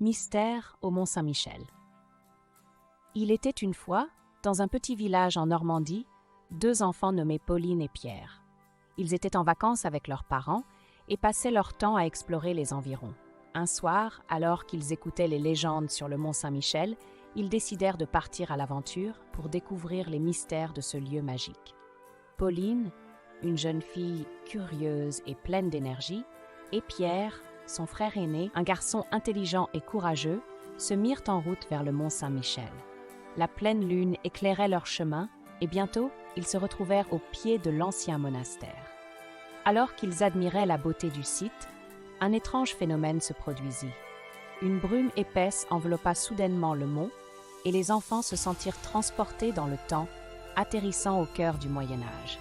Mystère au Mont-Saint-Michel. Il était une fois, dans un petit village en Normandie, deux enfants nommés Pauline et Pierre. Ils étaient en vacances avec leurs parents et passaient leur temps à explorer les environs. Un soir, alors qu'ils écoutaient les légendes sur le Mont-Saint-Michel, ils décidèrent de partir à l'aventure pour découvrir les mystères de ce lieu magique. Pauline, une jeune fille curieuse et pleine d'énergie, et Pierre, son frère aîné, un garçon intelligent et courageux, se mirent en route vers le Mont-Saint-Michel. La pleine lune éclairait leur chemin et bientôt, ils se retrouvèrent au pied de l'ancien monastère. Alors qu'ils admiraient la beauté du site, un étrange phénomène se produisit. Une brume épaisse enveloppa soudainement le mont et les enfants se sentirent transportés dans le temps, atterrissant au cœur du Moyen Âge.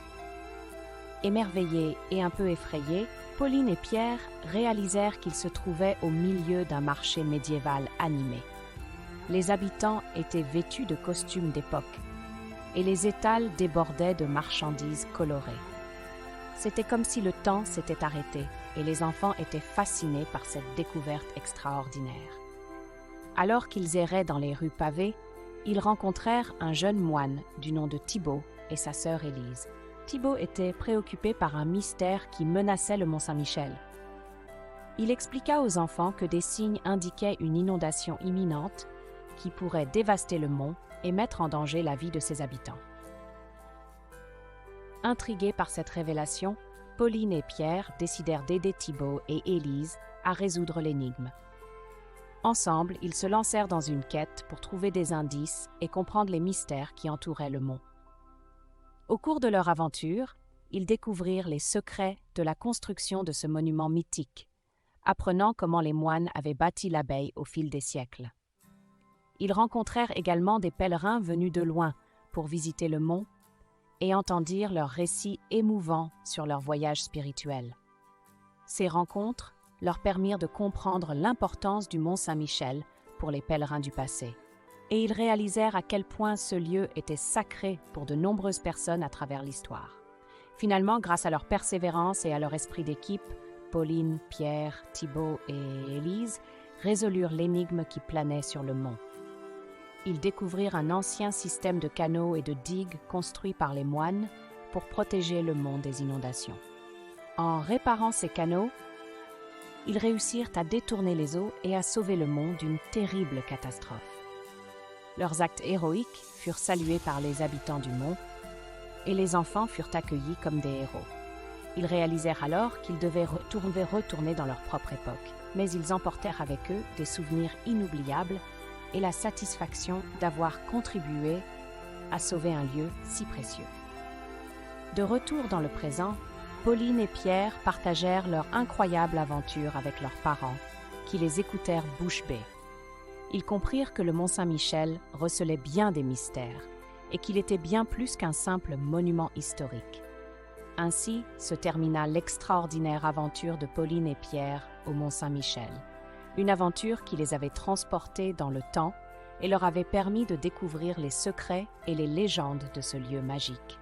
Émerveillés et un peu effrayés, Pauline et Pierre réalisèrent qu'ils se trouvaient au milieu d'un marché médiéval animé. Les habitants étaient vêtus de costumes d'époque et les étals débordaient de marchandises colorées. C'était comme si le temps s'était arrêté et les enfants étaient fascinés par cette découverte extraordinaire. Alors qu'ils erraient dans les rues pavées, ils rencontrèrent un jeune moine du nom de Thibaut et sa sœur Élise. Thibaut était préoccupé par un mystère qui menaçait le Mont-Saint-Michel. Il expliqua aux enfants que des signes indiquaient une inondation imminente qui pourrait dévaster le mont et mettre en danger la vie de ses habitants. Intrigués par cette révélation, Pauline et Pierre décidèrent d'aider Thibaut et Élise à résoudre l'énigme. Ensemble, ils se lancèrent dans une quête pour trouver des indices et comprendre les mystères qui entouraient le mont. Au cours de leur aventure, ils découvrirent les secrets de la construction de ce monument mythique, apprenant comment les moines avaient bâti l'abbaye au fil des siècles. Ils rencontrèrent également des pèlerins venus de loin pour visiter le mont et entendirent leurs récits émouvants sur leur voyage spirituel. Ces rencontres leur permirent de comprendre l'importance du Mont Saint-Michel pour les pèlerins du passé. Et ils réalisèrent à quel point ce lieu était sacré pour de nombreuses personnes à travers l'histoire. Finalement, grâce à leur persévérance et à leur esprit d'équipe, Pauline, Pierre, Thibaut et Élise résolurent l'énigme qui planait sur le mont. Ils découvrirent un ancien système de canaux et de digues construits par les moines pour protéger le mont des inondations. En réparant ces canaux, ils réussirent à détourner les eaux et à sauver le mont d'une terrible catastrophe. Leurs actes héroïques furent salués par les habitants du mont et les enfants furent accueillis comme des héros. Ils réalisèrent alors qu'ils devaient retourner dans leur propre époque, mais ils emportèrent avec eux des souvenirs inoubliables et la satisfaction d'avoir contribué à sauver un lieu si précieux. De retour dans le présent, Pauline et Pierre partagèrent leur incroyable aventure avec leurs parents, qui les écoutèrent bouche bée. Ils comprirent que le Mont-Saint-Michel recelait bien des mystères et qu'il était bien plus qu'un simple monument historique. Ainsi se termina l'extraordinaire aventure de Pauline et Pierre au Mont-Saint-Michel, une aventure qui les avait transportés dans le temps et leur avait permis de découvrir les secrets et les légendes de ce lieu magique.